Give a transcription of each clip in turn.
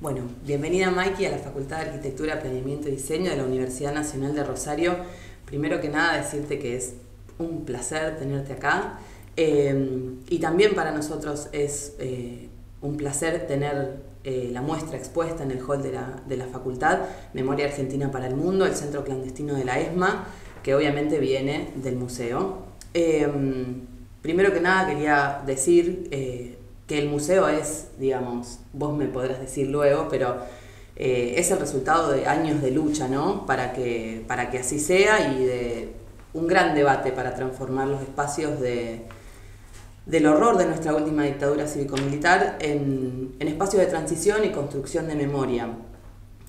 Bueno, bienvenida Maiki a la Facultad de Arquitectura, Planeamiento y Diseño de la Universidad Nacional de Rosario. Primero que nada decirte que es un placer tenerte acá y también para nosotros es un placer tener la muestra expuesta en el hall de la facultad, Memoria Argentina para el Mundo, el centro clandestino de la ESMA, que obviamente viene del museo. Primero que nada quería decir que el museo es, digamos, vos me podrás decir luego, pero es el resultado de años de lucha, ¿no? Para que así sea y de un gran debate para transformar los espacios del horror de nuestra última dictadura cívico-militar en espacios de transición y construcción de memoria.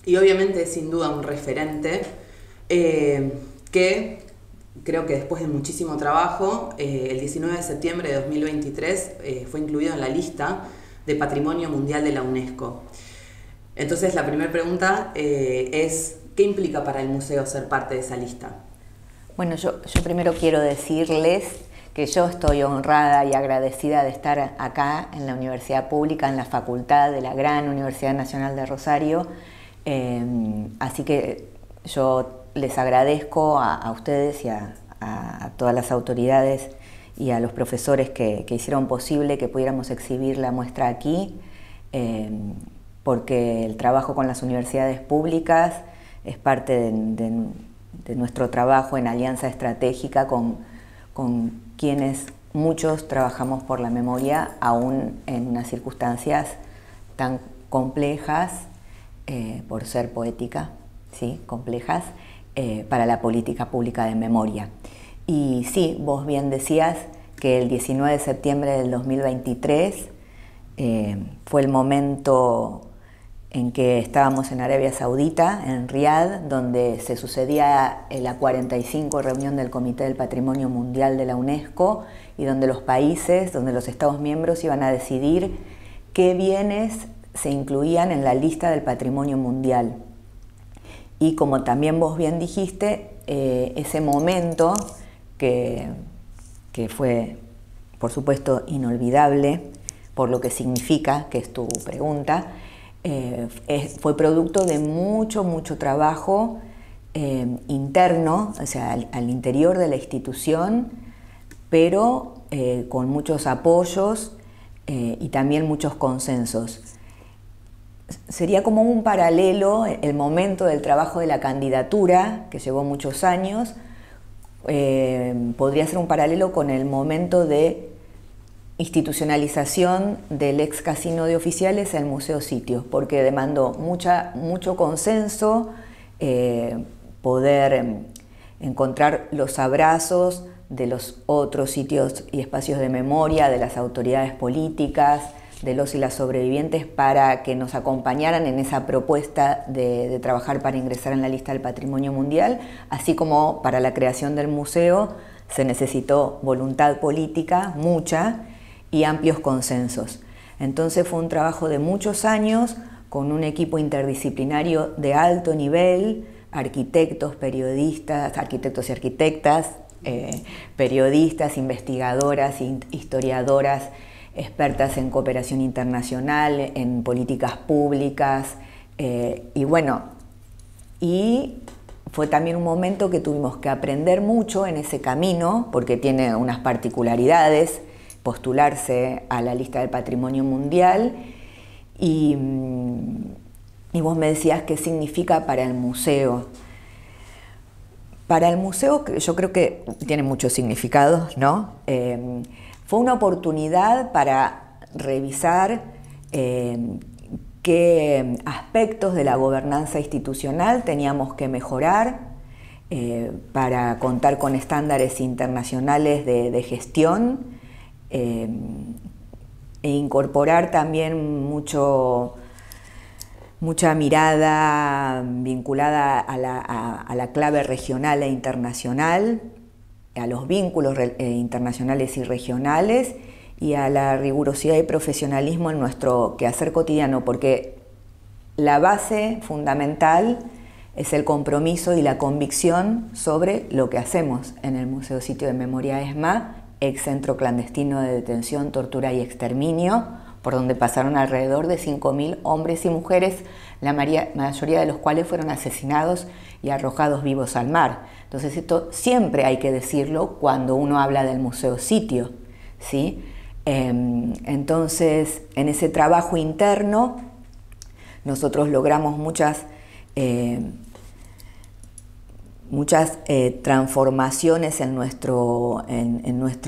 Y obviamente es sin duda un referente que creo que después de muchísimo trabajo, el 19 de septiembre de 2023 fue incluido en la lista de Patrimonio Mundial de la UNESCO. Entonces la primera pregunta es, ¿qué implica para el museo ser parte de esa lista? Bueno, yo primero quiero decirles que yo estoy honrada y agradecida de estar acá en la Universidad Pública, en la facultad de la gran Universidad Nacional de Rosario. Así que yo les agradezco a ustedes y a todas las autoridades y a los profesores que hicieron posible que pudiéramos exhibir la muestra aquí, porque el trabajo con las universidades públicas es parte de nuestro trabajo en alianza estratégica con quienes muchos trabajamos por la memoria, aún en unas circunstancias tan complejas, por ser poética, ¿sí? Complejas, para la política pública de memoria. Y sí, vos bien decías que el 19 de septiembre del 2023 fue el momento en que estábamos en Arabia Saudita, en Riad, donde se sucedía la 45 reunión del Comité del Patrimonio Mundial de la UNESCO y donde los países, donde los Estados miembros iban a decidir qué bienes se incluían en la lista del Patrimonio Mundial. Y como también vos bien dijiste, ese momento que fue, por supuesto, inolvidable, por lo que significa, que es tu pregunta, fue producto de mucho trabajo interno, o sea, al interior de la institución, pero con muchos apoyos y también muchos consensos. Sería como un paralelo el momento del trabajo de la candidatura, que llevó muchos años, podría ser un paralelo con el momento de institucionalización del ex casino de oficiales en el Museo Sitios, porque demandó mucho consenso, poder encontrar los abrazos de los otros sitios y espacios de memoria, de las autoridades políticas, de los y las sobrevivientes, para que nos acompañaran en esa propuesta de trabajar para ingresar en la lista del Patrimonio Mundial, así como para la creación del museo se necesitó voluntad política, mucha, y amplios consensos. Entonces fue un trabajo de muchos años con un equipo interdisciplinario de alto nivel, arquitectos, periodistas, arquitectos y arquitectas, periodistas, investigadoras, historiadoras, expertas en cooperación internacional, en políticas públicas, y bueno, y fue también un momento que tuvimos que aprender mucho en ese camino, porque tiene unas particularidades postularse a la lista del Patrimonio Mundial, y vos me decías qué significa para el museo. Para el museo yo creo que tiene muchos significados, ¿no? Fue una oportunidad para revisar qué aspectos de la gobernanza institucional teníamos que mejorar para contar con estándares internacionales de gestión e incorporar también mucha mirada vinculada a la clave regional e internacional, a los vínculos internacionales y regionales y a la rigurosidad y profesionalismo en nuestro quehacer cotidiano, porque la base fundamental es el compromiso y la convicción sobre lo que hacemos en el Museo Sitio de Memoria ESMA, ex centro clandestino de detención, tortura y exterminio, por donde pasaron alrededor de 5.000 hombres y mujeres, la mayoría de los cuales fueron asesinados y arrojados vivos al mar. Entonces esto siempre hay que decirlo cuando uno habla del museo sitio, ¿sí? Entonces, en ese trabajo interno, nosotros logramos muchas transformaciones en nuestro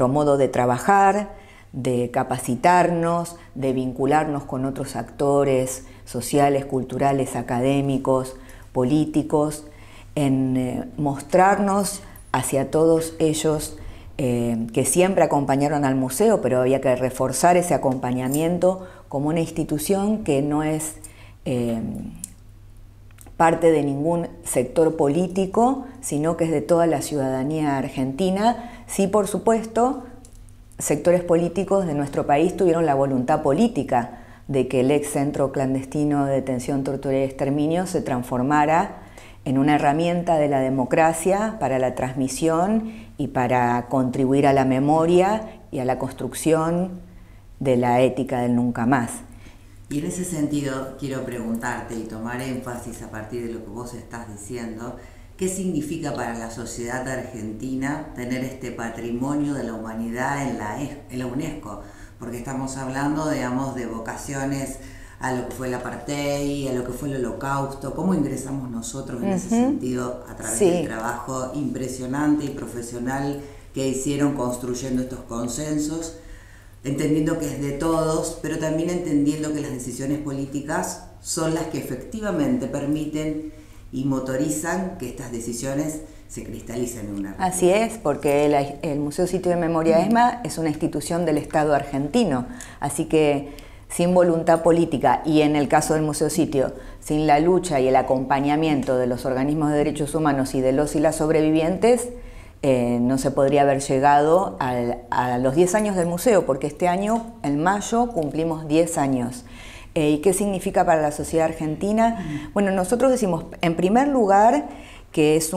modo de trabajar, de capacitarnos, de vincularnos con otros actores sociales, culturales, académicos, políticos, en mostrarnos hacia todos ellos que siempre acompañaron al museo, pero había que reforzar ese acompañamiento como una institución que no es parte de ningún sector político, sino que es de toda la ciudadanía argentina. Sí, por supuesto, sectores políticos de nuestro país tuvieron la voluntad política de que el ex centro clandestino de detención, tortura y exterminio se transformara en una herramienta de la democracia para la transmisión y para contribuir a la memoria y a la construcción de la ética del nunca más. Y en ese sentido quiero preguntarte y tomar énfasis a partir de lo que vos estás diciendo, ¿qué significa para la sociedad argentina tener este patrimonio de la humanidad en la UNESCO? Porque estamos hablando, digamos, de vocaciones a lo que fue el apartheid, a lo que fue el holocausto. ¿Cómo ingresamos nosotros en ese sentido a través del trabajo impresionante y profesional que hicieron construyendo estos consensos? Entendiendo que es de todos, pero también entendiendo que las decisiones políticas son las que efectivamente permiten y motorizan que estas decisiones se cristalicen en una realidad. Así es, porque el Museo Sitio de Memoria ESMA es una institución del Estado argentino, así que sin voluntad política y en el caso del Museo Sitio, sin la lucha y el acompañamiento de los organismos de derechos humanos y de los y las sobrevivientes, no se podría haber llegado a los 10 años del museo, porque este año, en mayo, cumplimos 10 años. ¿Y qué significa para la sociedad argentina? Bueno, nosotros decimos, en primer lugar, que es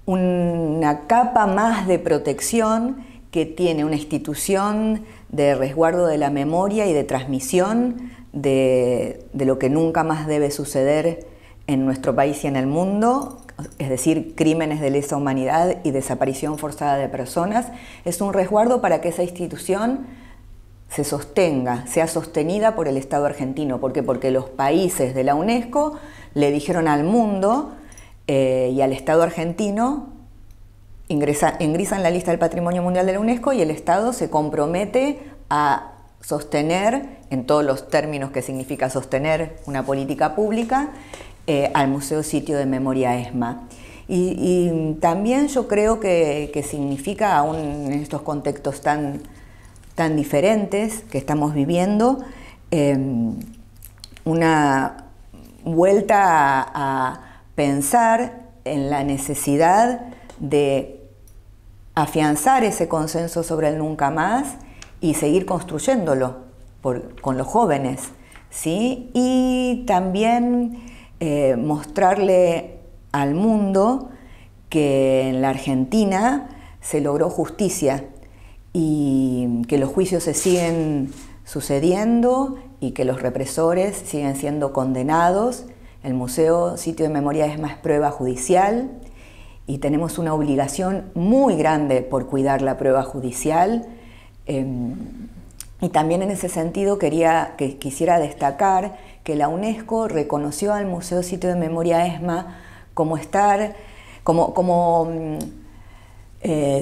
una capa más de protección que tiene una institución de resguardo de la memoria y de transmisión de lo que nunca más debe suceder en nuestro país y en el mundo, es decir, crímenes de lesa humanidad y desaparición forzada de personas. Es un resguardo para que esa institución se sostenga, sea sostenida por el Estado argentino. ¿Por qué? Porque los países de la UNESCO le dijeron al mundo y al Estado argentino, ingresan en la lista del Patrimonio Mundial de la UNESCO, y el Estado se compromete a sostener, en todos los términos que significa sostener una política pública, al Museo Sitio de Memoria ESMA. Y también yo creo que significa, aún en estos contextos tan diferentes que estamos viviendo, una vuelta a pensar en la necesidad de afianzar ese consenso sobre el nunca más y seguir construyéndolo con los jóvenes, ¿sí? Y también mostrarle al mundo que en la Argentina se logró justicia y que los juicios se siguen sucediendo y que los represores siguen siendo condenados. El Museo Sitio de Memoria ESMA es prueba judicial y tenemos una obligación muy grande por cuidar la prueba judicial. Y también en ese sentido quisiera destacar que la UNESCO reconoció al Museo Sitio de Memoria ESMA como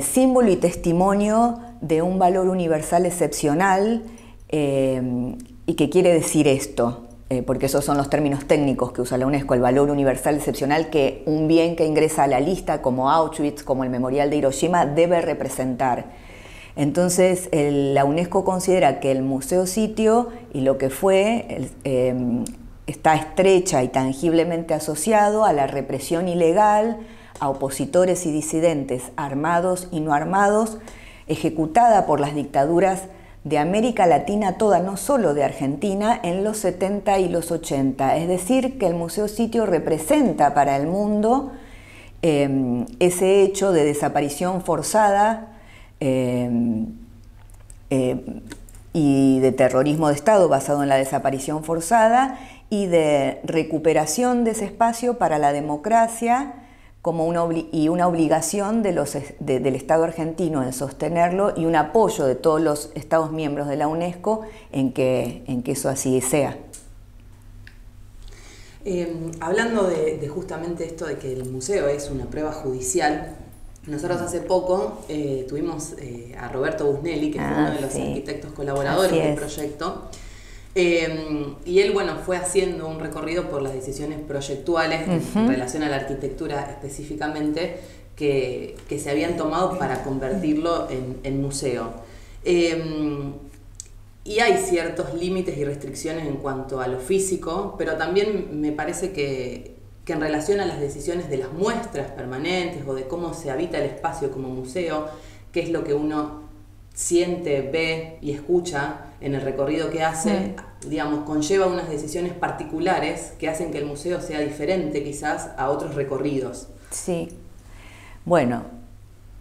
símbolo y testimonio de un valor universal excepcional. ¿Y qué quiere decir esto? Porque esos son los términos técnicos que usa la UNESCO, el valor universal excepcional que un bien que ingresa a la lista, como Auschwitz, como el Memorial de Hiroshima, debe representar. Entonces, la UNESCO considera que el Museo Sitio y lo que fue está estrecha y tangiblemente asociado a la represión ilegal, a opositores y disidentes armados y no armados, ejecutada por las dictaduras de América Latina toda, no solo de Argentina, en los 70 y los 80. Es decir, que el Museo Sitio representa para el mundo ese hecho de desaparición forzada y de terrorismo de Estado basado en la desaparición forzada y de recuperación de ese espacio para la democracia como una obligación del Estado argentino en sostenerlo y un apoyo de todos los Estados miembros de la UNESCO en que eso así sea. Hablando de justamente esto de que el museo es una prueba judicial, nosotros hace poco tuvimos a Roberto Busnelli, que fue uno de los arquitectos colaboradores del proyecto, y él, bueno, fue haciendo un recorrido por las decisiones proyectuales en relación a la arquitectura específicamente que se habían tomado para convertirlo en museo. Y hay ciertos límites y restricciones en cuanto a lo físico, pero también me parece que en relación a las decisiones de las muestras permanentes o de cómo se habita el espacio como museo, qué es lo que uno siente, ve y escucha en el recorrido que hace, digamos, conlleva unas decisiones particulares que hacen que el museo sea diferente quizás a otros recorridos. Sí. Bueno,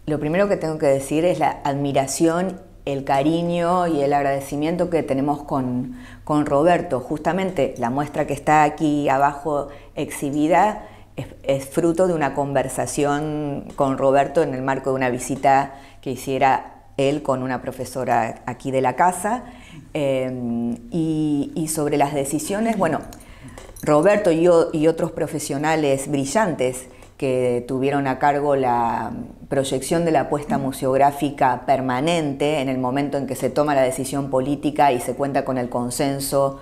lo primero que tengo que decir es la admiración, el cariño y el agradecimiento que tenemos con Roberto. Justamente la muestra que está aquí abajo exhibida es fruto de una conversación con Roberto en el marco de una visita que hiciera él con una profesora aquí de la casa, y sobre las decisiones, bueno, Roberto y otros profesionales brillantes que tuvieron a cargo la proyección de la apuesta museográfica permanente en el momento en que se toma la decisión política y se cuenta con el consenso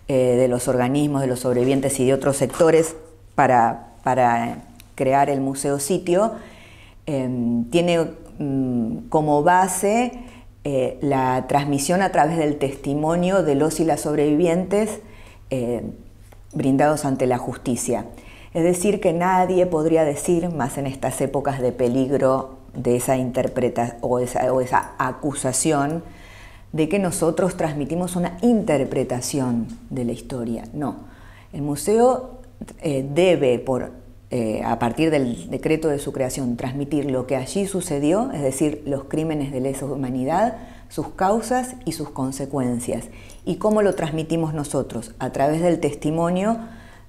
de los organismos, de los sobrevivientes y de otros sectores para crear el museo sitio, tiene como base la transmisión a través del testimonio de los y las sobrevivientes brindados ante la justicia. Es decir, que nadie podría decir, más en estas épocas de peligro de esa interpretación o esa acusación, de que nosotros transmitimos una interpretación de la historia. No, el museo debe, a partir del decreto de su creación, transmitir lo que allí sucedió, es decir, los crímenes de lesa humanidad, sus causas y sus consecuencias. ¿Y cómo lo transmitimos nosotros? A través del testimonio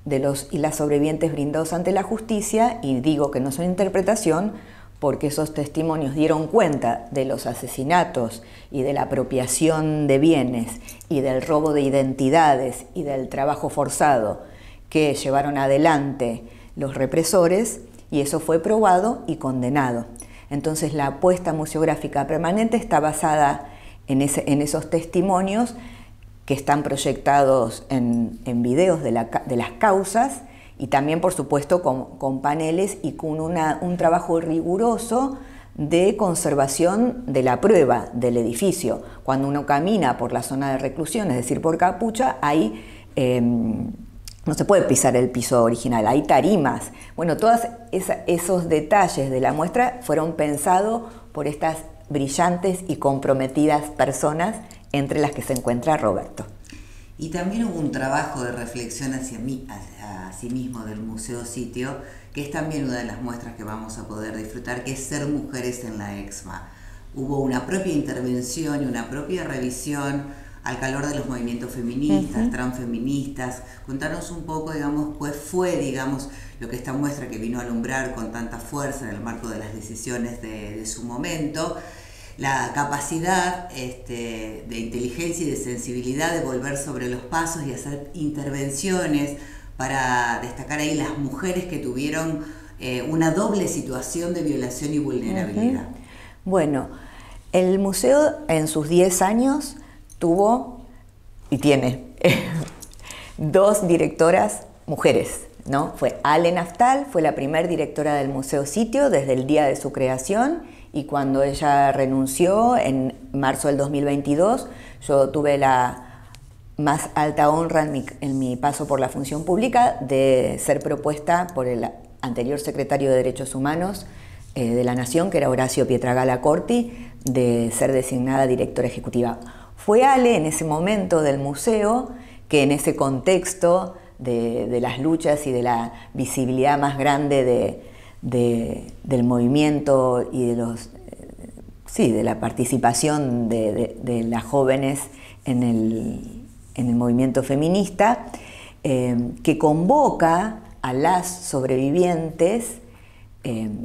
de los y las sobrevivientes brindados ante la justicia, y digo que no son interpretación porque esos testimonios dieron cuenta de los asesinatos y de la apropiación de bienes y del robo de identidades y del trabajo forzado que llevaron adelante los represores, y eso fue probado y condenado. Entonces la apuesta museográfica permanente está basada en esos testimonios que están proyectados en videos de las causas, y también, por supuesto, con paneles y con un trabajo riguroso de conservación de la prueba del edificio. Cuando uno camina por la zona de reclusión, es decir, por Capucha, ahí no se puede pisar el piso original, hay tarimas. Bueno, todos esos detalles de la muestra fueron pensados por estas brillantes y comprometidas personas, entre las que se encuentra Roberto. Y también hubo un trabajo de reflexión hacia sí mismo del Museo Sitio, que es también una de las muestras que vamos a poder disfrutar, que es Ser Mujeres en la EXMA. Hubo una propia intervención y una propia revisión al calor de los movimientos feministas, transfeministas. Contanos un poco, digamos, pues fue, digamos, lo que esta muestra que vino a alumbrar con tanta fuerza en el marco de las decisiones de su momento, la capacidad de inteligencia y de sensibilidad de volver sobre los pasos y hacer intervenciones para destacar ahí las mujeres que tuvieron una doble situación de violación y vulnerabilidad. Bueno, el museo en sus 10 años tuvo y tiene 2 directoras mujeres, ¿no? Fue Ale Naftal, fue la primera directora del Museo Sitio desde el día de su creación, y cuando ella renunció en marzo del 2022, yo tuve la más alta honra en mi paso por la función pública de ser propuesta por el anterior secretario de Derechos Humanos de la Nación, que era Horacio Pietragala Corti, de ser designada directora ejecutiva. Fue Ale en ese momento del museo que, en ese contexto de las luchas y de la visibilidad más grande del movimiento y de los sí, de la participación de las jóvenes en el movimiento feminista, que convoca a las sobrevivientes.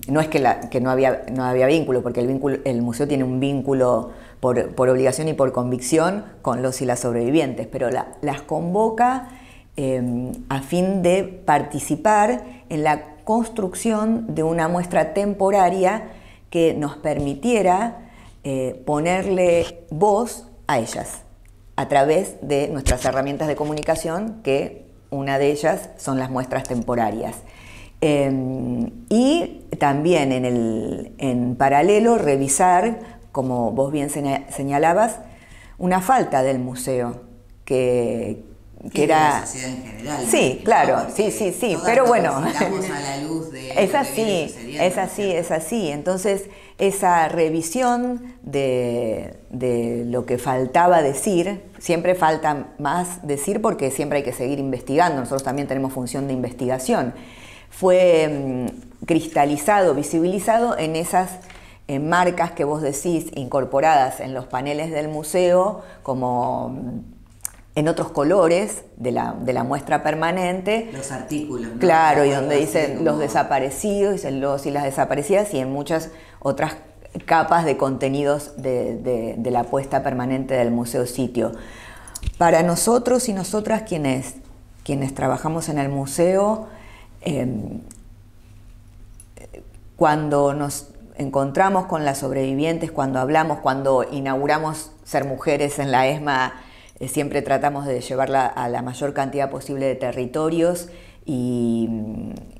No es que no había vínculo, porque el museo tiene un vínculo por obligación y por convicción con los y las sobrevivientes, pero las convoca a fin de participar en la construcción de una muestra temporaria que nos permitiera ponerle voz a ellas a través de nuestras herramientas de comunicación, que una de ellas son las muestras temporarias. Y también en paralelo revisar, como vos bien señalabas, una falta del museo que era... de la sociedad en general. Sí, ¿no? claro, sí, pero bueno. A la luz de es así. Entonces, esa revisión de lo que faltaba decir, siempre falta más decir porque siempre hay que seguir investigando, nosotros también tenemos función de investigación, fue cristalizado, visibilizado en esas marcas que vos decís, incorporadas en los paneles del museo, como en otros colores de la muestra permanente. Los artículos, ¿no? Claro, y donde dicen los desaparecidos, dicen los y las desaparecidas, y en muchas otras capas de contenidos de la apuesta permanente del museo sitio. Para nosotros y nosotras quienes trabajamos en el museo, cuando nos encontramos con las sobrevivientes, cuando hablamos, cuando inauguramos Ser Mujeres en la ESMA, siempre tratamos de llevarla a la mayor cantidad posible de territorios y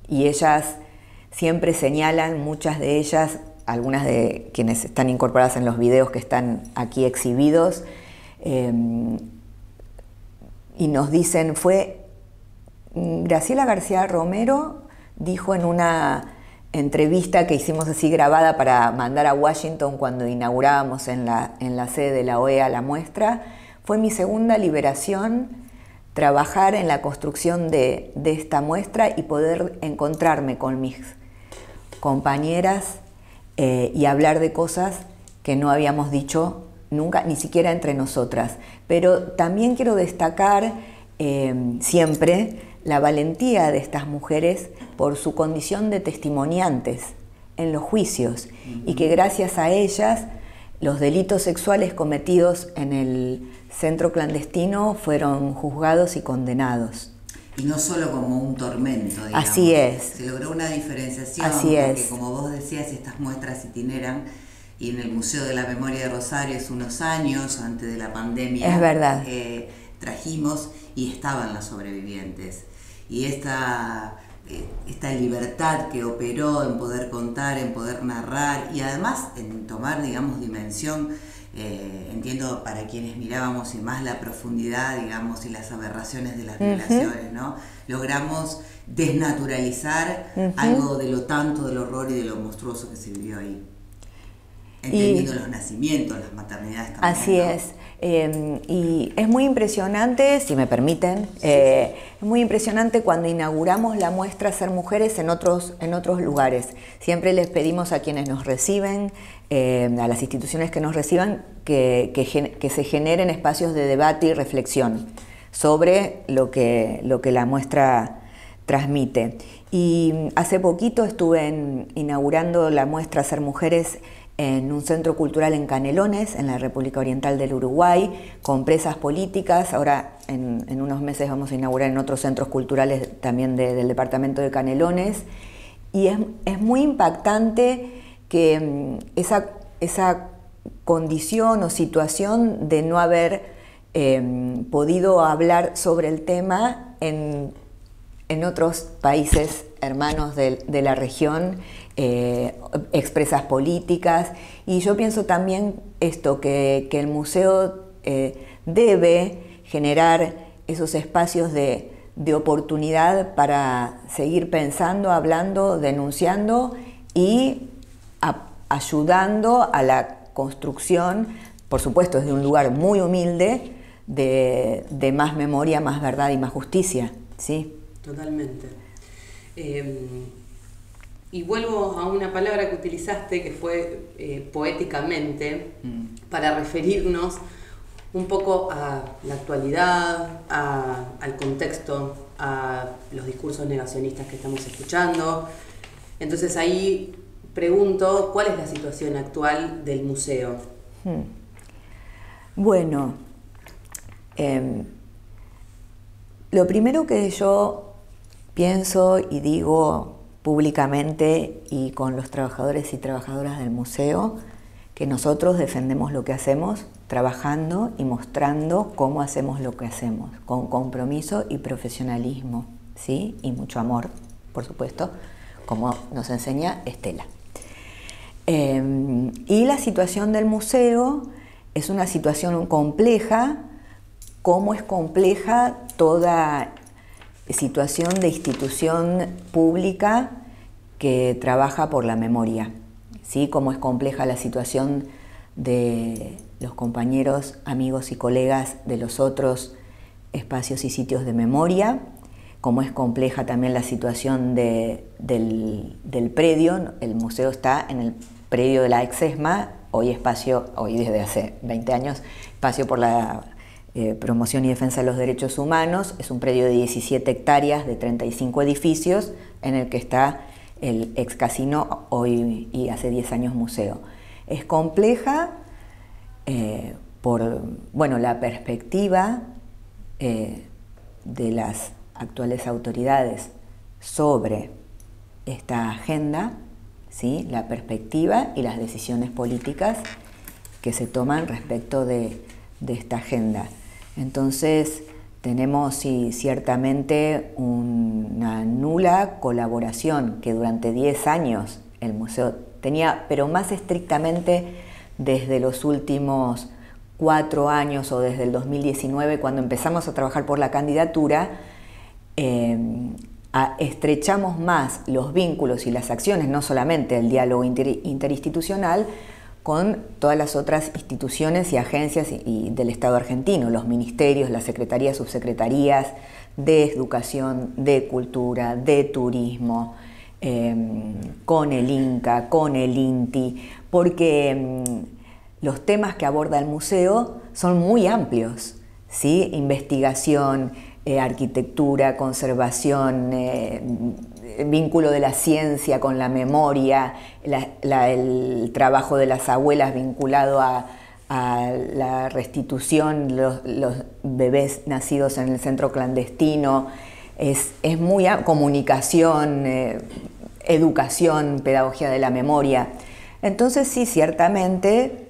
ellas siempre señalan, muchas de ellas, algunas de quienes están incorporadas en los videos que están aquí exhibidos, y nos dicen, Graciela García Romero dijo en una entrevista que hicimos así grabada para mandar a Washington cuando inaugurábamos en la sede de la OEA la muestra, fue mi segunda liberación trabajar en la construcción de esta muestra y poder encontrarme con mis compañeras y hablar de cosas que no habíamos dicho nunca, ni siquiera entre nosotras. Pero también quiero destacar siempre la valentía de estas mujeres por su condición de testimoniantes en los juicios, y que gracias a ellas los delitos sexuales cometidos en el centro clandestino fueron juzgados y condenados. Y no solo como un tormento, digamos. Así es. Se logró una diferenciación, Así porque es. como vos decías, estas muestras itineran, y en el Museo de la Memoria de Rosario hace unos años, antes de la pandemia, es verdad, trajimos y estaban las sobrevivientes. Y esta libertad que operó en poder contar, en poder narrar y además en tomar, digamos, dimensión, entiendo, para quienes mirábamos y más la profundidad, digamos, y las aberraciones de las violaciones, ¿no? Logramos desnaturalizar algo de lo tanto del horror y de lo monstruoso que se vivió ahí. Entendiendo los nacimientos, las maternidades también. Así, ¿no? Es. Y es muy impresionante, si me permiten, es muy impresionante cuando inauguramos la muestra Ser Mujeres en otros lugares. Siempre les pedimos a quienes nos reciben, a las instituciones que nos reciban, que se generen espacios de debate y reflexión sobre lo que la muestra transmite. Y hace poquito estuve inaugurando la muestra Ser Mujeres en un centro cultural en Canelones, en la República Oriental del Uruguay, con presas políticas. Ahora en unos meses vamos a inaugurar en otros centros culturales también del departamento de Canelones. Y es muy impactante que esa condición o situación de no haber podido hablar sobre el tema en otros países hermanos de la región, expresas políticas. Y yo pienso también esto, que el museo debe generar esos espacios de oportunidad para seguir pensando, hablando, denunciando y ayudando a la construcción, por supuesto desde un lugar muy humilde, de más memoria, más verdad y más justicia, ¿sí? Totalmente. Y vuelvo a una palabra que utilizaste, que fue poéticamente, para referirnos un poco a la actualidad, al contexto, a los discursos negacionistas que estamos escuchando. Entonces ahí pregunto, ¿cuál es la situación actual del museo? Bueno, lo primero que yo pienso y digo públicamente y con los trabajadores y trabajadoras del museo, que nosotros defendemos lo que hacemos trabajando y mostrando cómo hacemos lo que hacemos, con compromiso y profesionalismo, ¿sí? Y mucho amor, por supuesto, como nos enseña Estela. Y la situación del museo es una situación compleja, como es compleja toda situación de institución pública que trabaja por la memoria, ¿sí? Como es compleja la situación de los compañeros, amigos y colegas de los otros espacios y sitios de memoria, como es compleja también la situación del predio. El museo está en el predio de la Exesma, hoy desde hace 20 años, espacio por la promoción y defensa de los derechos humanos. Es un predio de 17 hectáreas, de 35 edificios, en el que está el ex casino, hoy y hace 10 años museo. Es compleja por la perspectiva de las actuales autoridades sobre esta agenda, ¿sí? La perspectiva y las decisiones políticas que se toman respecto de esta agenda. Entonces tenemos ciertamente una nula colaboración que durante 10 años el museo tenía, pero más estrictamente desde los últimos 4 años o desde el 2019, cuando empezamos a trabajar por la candidatura, estrechamos más los vínculos y las acciones, no solamente el diálogo interinstitucional, con todas las otras instituciones y agencias del Estado argentino, los ministerios, las secretarías, subsecretarías de educación, de cultura, de turismo, con el INCA, con el INTI, porque los temas que aborda el museo son muy amplios, ¿sí? Investigación, arquitectura, conservación, vínculo de la ciencia con la memoria, el trabajo de las abuelas vinculado a la restitución, los bebés nacidos en el centro clandestino, es muy comunicación, educación, pedagogía de la memoria. Entonces sí, ciertamente,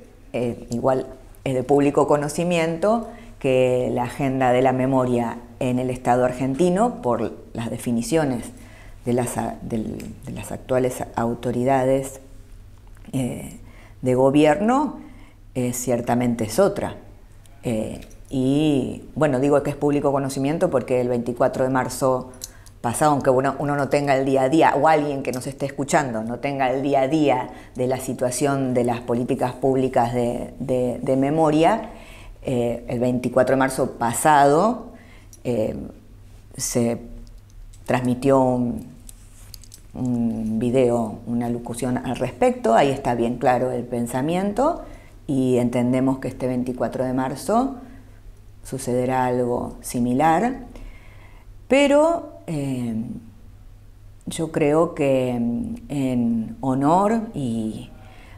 igual es de público conocimiento que la agenda de la memoria en el Estado argentino, por las definiciones de las actuales autoridades de gobierno, ciertamente es otra. Y bueno, digo que es público conocimiento porque el 24 de marzo pasado, aunque uno no tenga el día a día, o alguien que nos esté escuchando no tenga el día a día de la situación de las políticas públicas de memoria, el 24 de marzo pasado se transmitió un video, una locución al respecto. Ahí está bien claro el pensamiento y entendemos que este 24 de marzo sucederá algo similar, pero yo creo que en honor y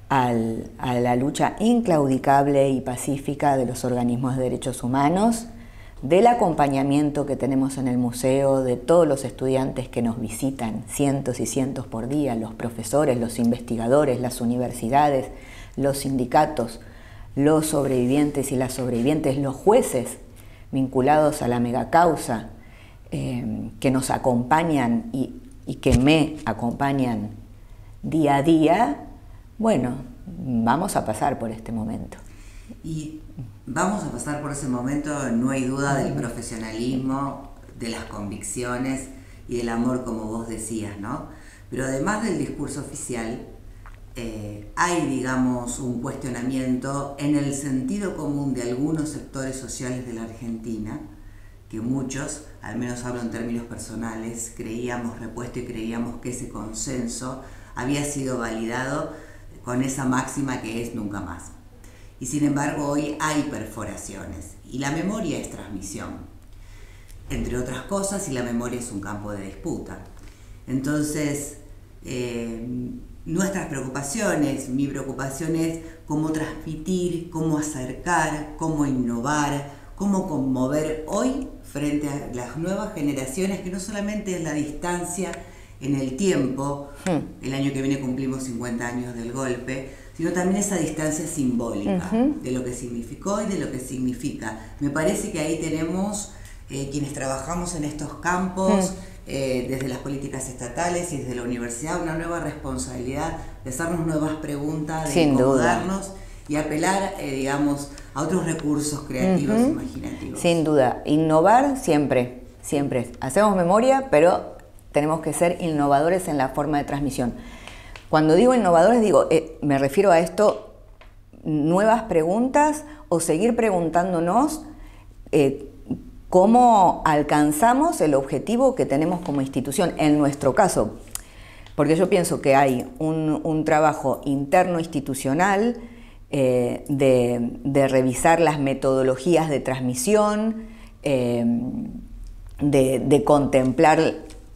a la lucha inclaudicable y pacífica de los organismos de derechos humanos, del acompañamiento que tenemos en el museo, de todos los estudiantes que nos visitan, cientos y cientos por día, los profesores, los investigadores, las universidades, los sindicatos, los sobrevivientes y las sobrevivientes, los jueces vinculados a la megacausa, que nos acompañan y que me acompañan día a día. Bueno, vamos a pasar por este momento. Y vamos a pasar por ese momento, no hay duda, del profesionalismo, de las convicciones y del amor, como vos decías, ¿no? Pero además del discurso oficial, hay, digamos, un cuestionamiento en el sentido común de algunos sectores sociales de la Argentina, que muchos, al menos hablo en términos personales, creíamos repuesto y creíamos que ese consenso había sido validado con esa máxima que es nunca más. Y sin embargo hoy hay perforaciones y la memoria es transmisión, entre otras cosas, y la memoria es un campo de disputa. Entonces, nuestras preocupaciones, mi preocupación es cómo transmitir, cómo acercar, cómo innovar, cómo conmover hoy frente a las nuevas generaciones, que no solamente es la distancia en el tiempo, el año que viene cumplimos 50 años del golpe, sino también esa distancia simbólica de lo que significó y de lo que significa. Me parece que ahí tenemos, quienes trabajamos en estos campos, desde las políticas estatales y desde la universidad, una nueva responsabilidad de hacernos nuevas preguntas, de incomodarnos y apelar, digamos, a otros recursos creativos, imaginativos. Sin duda, innovar siempre, siempre. Hacemos memoria, pero tenemos que ser innovadores en la forma de transmisión. Cuando digo innovadores, me refiero a esto, nuevas preguntas o seguir preguntándonos cómo alcanzamos el objetivo que tenemos como institución, en nuestro caso. Porque yo pienso que hay un trabajo interno institucional de revisar las metodologías de transmisión, de contemplar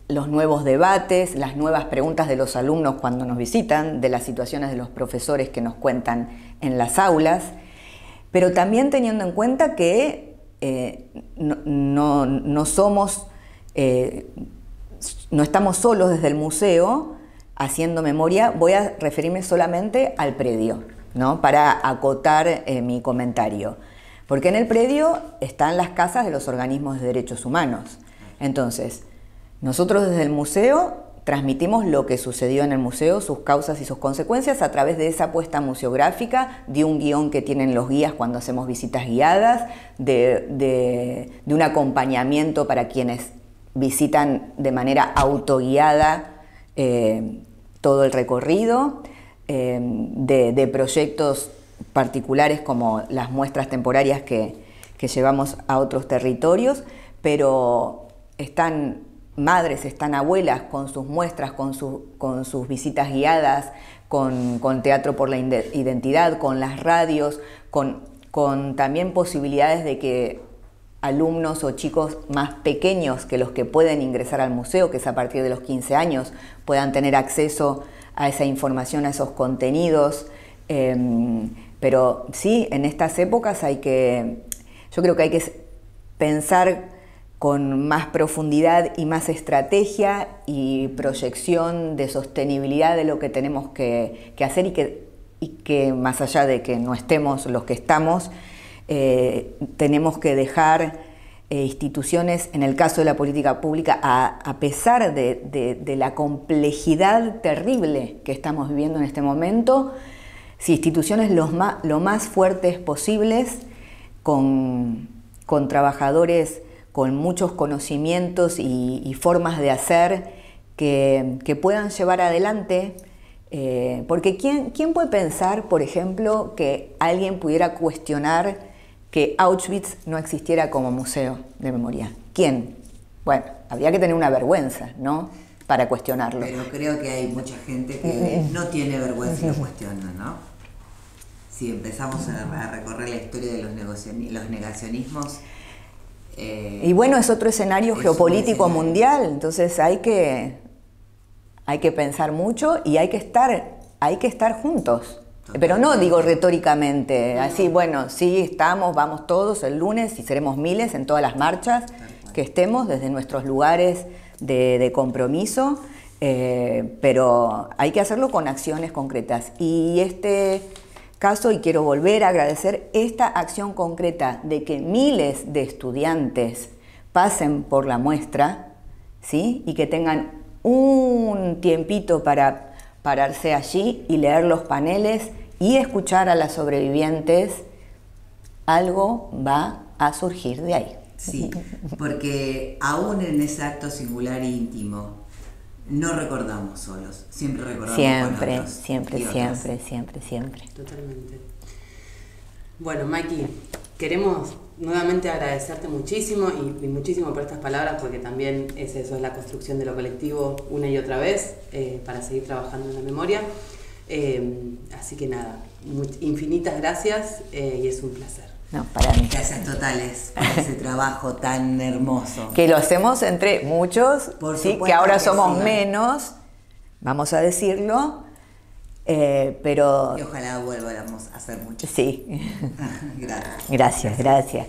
los nuevos debates, las nuevas preguntas de los alumnos cuando nos visitan, de las situaciones de los profesores que nos cuentan en las aulas, pero también teniendo en cuenta que no somos, no estamos solos desde el museo haciendo memoria. Voy a referirme solamente al predio, ¿no? Para acotar mi comentario. Porque en el predio están las casas de los organismos de derechos humanos. Entonces, nosotros desde el museo transmitimos lo que sucedió en el museo, sus causas y sus consecuencias, a través de esa apuesta museográfica, de un guión que tienen los guías cuando hacemos visitas guiadas, de un acompañamiento para quienes visitan de manera autoguiada todo el recorrido, de proyectos particulares como las muestras temporarias que llevamos a otros territorios, pero están madres, están abuelas con sus muestras, con sus visitas guiadas, con Teatro por la Identidad, con las radios, con también posibilidades de que alumnos o chicos más pequeños que los que pueden ingresar al museo, que es a partir de los 15 años, puedan tener acceso a esa información, a esos contenidos. Pero sí, en estas épocas yo creo que hay que pensar con más profundidad y más estrategia y proyección de sostenibilidad de lo que tenemos que hacer, y que más allá de que no estemos los que estamos, tenemos que dejar instituciones, en el caso de la política pública, a pesar de la complejidad terrible que estamos viviendo en este momento, si instituciones lo más fuertes posibles, con trabajadores con muchos conocimientos y formas de hacer que puedan llevar adelante, porque ¿quién puede pensar, por ejemplo, que alguien pudiera cuestionar que Auschwitz no existiera como museo de memoria? ¿Quién? Bueno, habría que tener una vergüenza, ¿no?, para cuestionarlo. Pero creo que hay mucha gente que no tiene vergüenza y lo cuestiona, ¿no? Si empezamos a recorrer la historia de los negacionismos... y bueno, es otro escenario geopolítico mundial, entonces hay que pensar mucho y hay que estar juntos. Pero no digo retóricamente, así, bueno, sí, vamos todos el lunes y seremos miles en todas las marchas que estemos desde nuestros lugares de compromiso, pero hay que hacerlo con acciones concretas. Y este caso, y quiero volver a agradecer esta acción concreta de que miles de estudiantes pasen por la muestra, ¿sí?, y que tengan un tiempito para pararse allí y leer los paneles y escuchar a las sobrevivientes, algo va a surgir de ahí. Sí, porque aún en ese acto singular e íntimo, no recordamos solos, siempre recordamos con otros. Siempre. Totalmente. Bueno, Maiki, queremos nuevamente agradecerte muchísimo y muchísimo por estas palabras, porque también es eso, es la construcción de lo colectivo una y otra vez para seguir trabajando en la memoria. Así que nada, infinitas gracias y es un placer. No, para mí. Gracias totales por ese trabajo tan hermoso. Que lo hacemos entre muchos, Por ¿sí? supuesto Que ahora que somos sí. menos, vamos a decirlo, pero Y ojalá volvamos a hacer mucho. sí. Gracias. Gracias, gracias.